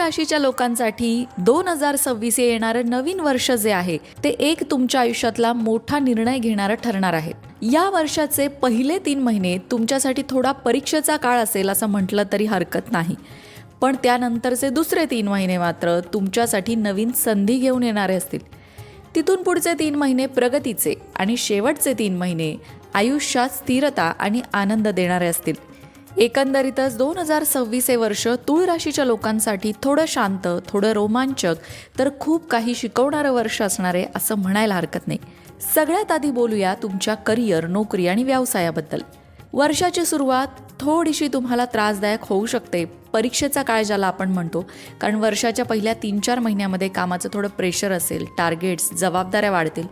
राशीच्या लोकांसाठी 2026 हे येणारं नवीन वर्ष जे आहे ते एक तुमच्या आयुष्यातला मोठा निर्णय घेणारं ठरणार आहे. या वर्षाचे पहिले 3 महिने तुमच्यासाठी थोडा परीक्षेचा काळ असेल असं म्हटलं तरी हरकत नाही. पण त्यानंतरचे दुसरे 3 महिने मात्र तुमच्यासाठी नवीन संधी घेऊन येणारे असतील. तिथून पुढचे 3 महिने प्रगतीचे आणि शेवटचे 3 महिने आयुष्यात स्थिरता आणि आनंद देणारे असतील. एकंदरीतच 2026 हे वर्ष तुळ राशीच्या लोकांसाठी थोडं शांत, थोडं रोमांचक तर खूप काही शिकवणारं वर्ष असणार आहे असं म्हणायला हरकत नाही. सगळ्यात आधी बोलूया तुमच्या करिअर, नोकरी आणि व्यवसायाबद्दल. वर्षाची सुरुवात थोडीशी तुम्हाला त्रासदायक होऊ शकते. परीक्षेचा काळ ज्याला आपण म्हणतो, कारण वर्षाच्या पहिल्या 3-4 महिन्यामध्ये कामाचं थोडं प्रेशर असेल, टार्गेट्स, जबाबदाऱ्या वाढतील,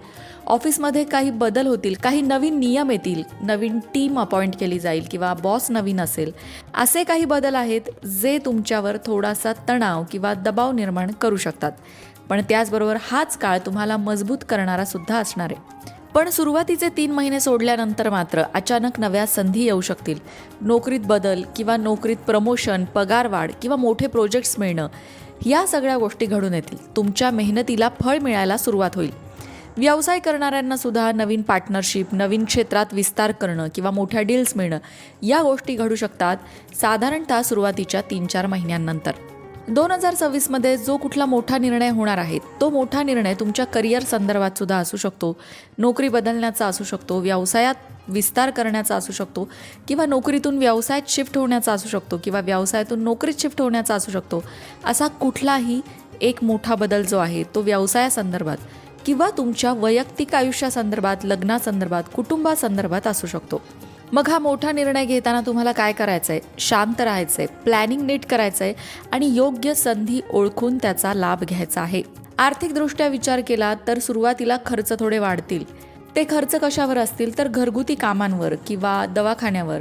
ऑफिसमध्ये काही बदल होतील, काही नवीन नियम येतील, नवीन टीम अपॉइंट केली जाईल किंवा बॉस नवीन असेल. असे काही बदल आहेत जे तुमच्यावर थोडासा तणाव किंवा दबाव निर्माण करू शकतात. पण त्याचबरोबर हाच काळ तुम्हाला मजबूत करणारा सुद्धा असणार आहे. पण सुरुवातीचे 3 महिने सोडल्यानंतर मात्र अचानक नव्या संधी येऊ शकतील. नोकरीत बदल किंवा नोकरीत प्रमोशन, पगारवाढ किंवा मोठे प्रोजेक्ट्स मिळणं, या सगळ्या गोष्टी घडून येतील. तुमच्या मेहनतीला फळ मिळायला सुरुवात होईल. व्यवसाय करणाऱ्यांना सुद्धा नवीन पार्टनरशिप, नवीन क्षेत्रात विस्तार करणं किंवा मोठ्या डील्स मिळणं, या गोष्टी घडू शकतात साधारणतः सुरुवातीच्या 3-4 महिन्यांनंतर. 2026मध्ये जो कुठला मोठा निर्णय होणार आहे तो मोठा निर्णय तुमच्या करिअर संदर्भात सुद्धा असू शकतो, नोकरी बदलण्याचा असू शकतो, व्यवसायात विस्तार करण्याचा असू शकतो किंवा नोकरीतून व्यवसायात शिफ्ट होण्याचा असू शकतो किंवा व्यवसायातून नोकरीत शिफ्ट होण्याचा असू शकतो. असा कुठलाही एक मोठा बदल जो आहे तो व्यवसायासंदर्भात किंवा तुमच्या वैयक्तिक आयुष्यासंदर्भात, लग्नासंदर्भात, कुटुंबासंदर्भात असू शकतो. मग हा मोठा निर्णय घेताना तुम्हाला काय करायचं आहे? शांत राहायचं आहे, प्लॅनिंग नीट करायचं आहे आणि योग्य संधी ओळखून त्याचा लाभ घ्यायचा आहे. आर्थिकदृष्ट्या विचार केला तर सुरुवातीला खर्च थोडे वाढतील. ते खर्च कशावर असतील तर घरगुती कामांवर किंवा दवाखान्यावर,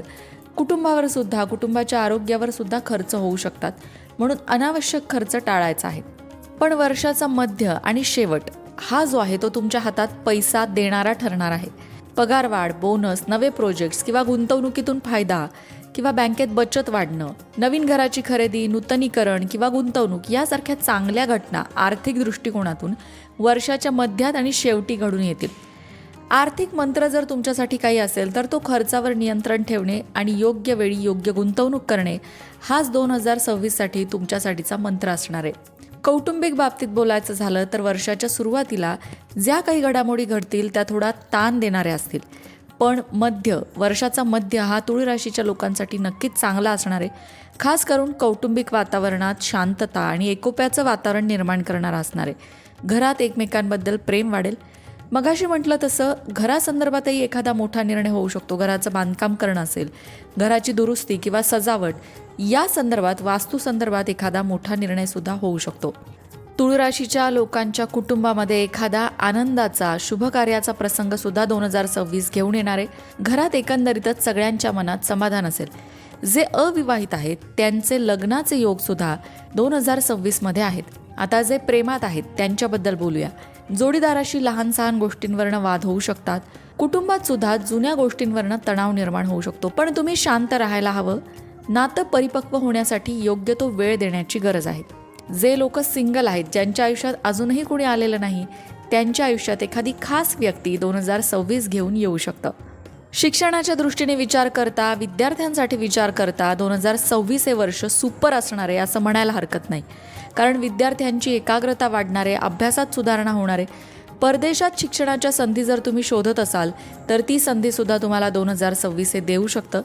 कुटुंबावर सुद्धा, कुटुंबाच्या आरोग्यावर सुद्धा खर्च होऊ शकतात. म्हणून अनावश्यक खर्च टाळायचा आहे. पण वर्षाचा मध्य आणि शेवट हा जो आहे तो तुमच्या हातात पैसा देणारा ठरणार आहे. पगारवाढ, बोनस, नवे प्रोजेक्ट्स किंवा गुंतवणुकीतून फायदा किंवा बँकेत बचत वाढणं, नवीन घराची खरेदी, नूतनीकरण किंवा गुंतवणूक यासारख्या चांगल्या घटना आर्थिक दृष्टिकोनातून वर्षाच्या मध्यात आणि शेवटी घडून येतील. आर्थिक मंत्र जर तुमच्यासाठी काही असेल तर तो खर्चावर नियंत्रण ठेवणे आणि योग्य वेळी योग्य गुंतवणूक करणे हाच 2026साठी तुमच्यासाठीचा मंत्र असणार आहे. कौटुंबिक बाबतीत बोलायचं झालं तर वर्षाच्या सुरुवातीला ज्या काही घडामोडी घडतील त्या थोडा ताण देणाऱ्या असतील. पण वर्षाचा मध्य हा तुळ राशीच्या लोकांसाठी नक्कीच चांगला असणार आहे. खास करून कौटुंबिक वातावरणात शांतता आणि एकोप्याचं वातावरण निर्माण करणारा असणार आहे. घरात एकमेकांबद्दल प्रेम वाढेल. मगाशी म्हटलं तसं घरासंदर्भातही एखादा मोठा निर्णय होऊ शकतो. घराचं बांधकाम करणं असेल, घराची दुरुस्ती किंवा सजावट या संदर्भात, वास्तूसंदर्भात एखादा मोठा निर्णय सुद्धा होऊ शकतो. तुळ राशीच्या लोकांच्या कुटुंबामध्ये एखादा आनंदाचा, शुभ कार्याचा प्रसंग सुद्धा 2026 घेऊन येणार आहे. घरात एकंदरीतच सगळ्यांच्या मनात समाधान असेल. जे अविवाहित आहेत त्यांचे लग्नाचे योग सुद्धा 2026मध्ये आहेत. आता जे प्रेमात आहेत त्यांच्याबद्दल बोलूया. जोडीदाराशी लहान सहान गोष्टींवरनं वाद होऊ शकतात. कुटुंबात सुद्धा जुन्या गोष्टींवरनं तणाव निर्माण होऊ शकतो. पण तुम्ही शांत राहायला हवं. नातं परिपक्व होण्यासाठी योग्य तो वेळ देण्याची गरज आहे. जे लोक सिंगल आहेत, ज्यांच्या आयुष्यात अजूनही कोणी आलेलं नाही, त्यांच्या आयुष्यात एखादी खास व्यक्ती 2026 घेऊन येऊ शकतं. शिक्षणाच्या दृष्टीने विचार करता, विद्यार्थ्यांसाठी विचार करता 2026 हे वर्ष सुपर असणार आहे असं म्हणायला हरकत नाही. कारण विद्यार्थ्यांची एकाग्रता वाढणार आहे, अभ्यासात सुधारणा होणार आहे. परदेशात शिक्षणाच्या संधी जर तुम्ही शोधत असाल तर ती संधीसुद्धा तुम्हाला 2026 हे देऊ शकतं.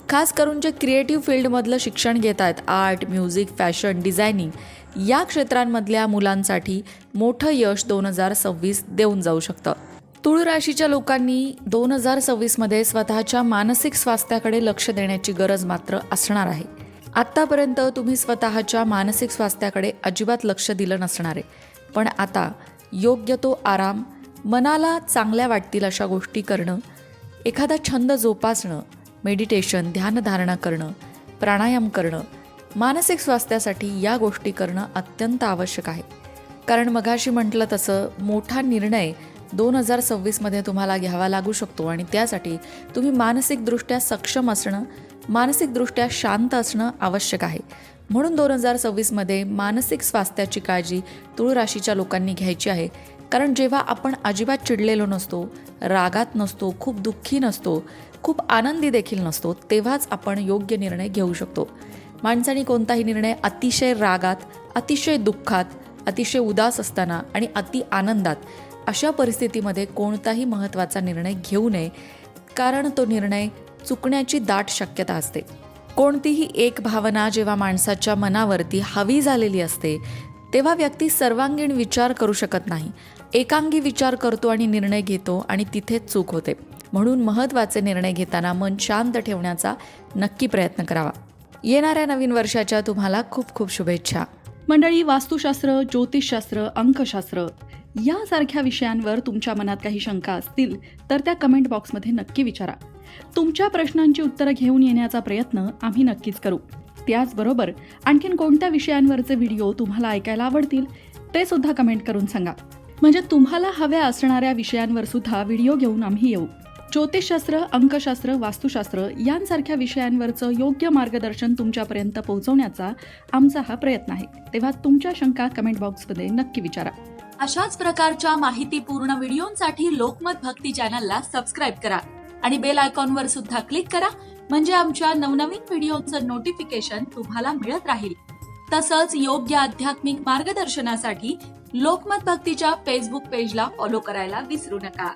खास करून जे क्रिएटिव्ह फील्डमधलं शिक्षण घेत आहेत, आर्ट, म्युझिक, फॅशन, डिझायनिंग या क्षेत्रांमधल्या मुलांसाठी मोठं यश 2026 देऊन जाऊ शकतं. तुळ राशीच्या लोकांनी 2026मध्ये स्वतःच्या मानसिक स्वास्थ्याकडे लक्ष देण्याची गरज मात्र असणार आहे. आत्तापर्यंत तुम्ही स्वतःच्या मानसिक स्वास्थ्याकडे अजिबात लक्ष दिलं नसणार आहे. पण आता योग्य तो आराम, मनाला चांगल्या वाटतील अशा गोष्टी करणं, एखादा छंद जोपासणं, मेडिटेशन, ध्यानधारणा करणं, प्राणायाम करणं, मानसिक स्वास्थ्यासाठी या गोष्टी करणं अत्यंत आवश्यक आहे. कारण मगाशी म्हटलं तसं मोठा निर्णय 2026मध्ये तुम्हाला घ्यावा लागू शकतो आणि त्यासाठी तुम्ही मानसिकदृष्ट्या सक्षम असणं, मानसिकदृष्ट्या शांत असणं आवश्यक आहे. म्हणून 2026मध्ये मानसिक स्वास्थ्याची काळजी तुळ राशीच्या लोकांनी घ्यायची आहे. कारण जेव्हा आपण अजिबात चिडलेलो नसतो, रागात नसतो, खूप दुःखी नसतो, खूप आनंदी देखील नसतो, तेव्हाच आपण योग्य निर्णय घेऊ शकतो. माणसाने कोणताही निर्णय अतिशय रागात, अतिशय दुःखात, अतिशय उदास असताना आणि अति आनंदात अशा परिस्थितीमध्ये कोणताही महत्त्वाचा निर्णय घेऊ नये. कारण तो निर्णय चुकण्याची दाट शक्यता असते. कोणतीही एक भावना जेव्हा माणसाच्या मनावरती हवी झालेली असते तेव्हा व्यक्ती सर्वांगीण विचार करू शकत नाही. एकांगी विचार करतो आणि निर्णय घेतो आणि तिथेच चूक होते. म्हणून महत्त्वाचे निर्णय घेताना मन शांत ठेवण्याचा नक्की प्रयत्न करावा. येणाऱ्या नवीन वर्षाच्या तुम्हाला खूप खूप शुभेच्छा. मंडळी, वास्तुशास्त्र, ज्योतिषशास्त्र, अंकशास्त्र यासारख्या विषयांवर तुमच्या मनात काही शंका असतील तर त्या कमेंट बॉक्समध्ये नक्की विचारा. तुमच्या प्रश्नांची उत्तरं घेऊन येण्याचा प्रयत्न आम्ही नक्कीच करू. त्याचबरोबर आणखीन कोणत्या विषयांवरचे व्हिडिओ तुम्हाला ऐकायला आवडतील ते सुद्धा कमेंट करून सांगा. म्हणजे तुम्हाला हव्या असणाऱ्या विषयांवर सुद्धा व्हिडिओ घेऊन आम्ही येऊ. ज्योतिषशास्त्र, अंकशास्त्र, वास्तुशास्त्र यांसारख्या विषयांवरचं योग्य मार्गदर्शन तुमच्यापर्यंत पोहोचवण्याचा आमचा हा प्रयत्न आहे. तेव्हा तुमच्या शंका कमेंट बॉक्समध्ये नक्की विचारा. अशाच प्रकारच्या माहितीपूर्ण व्हिडिओंसाठी लोकमत भक्ती चॅनलला सबस्क्राईब करा आणि बेल आयकॉनवर सुद्धा क्लिक करा. म्हणजे आमच्या नवनवीन व्हिडिओचं नोटिफिकेशन तुम्हाला मिळत राहील. तसंच योग्य आध्यात्मिक मार्गदर्शनासाठी लोकमत भक्तीच्या फेसबुक पेजला फॉलो करायला विसरू नका.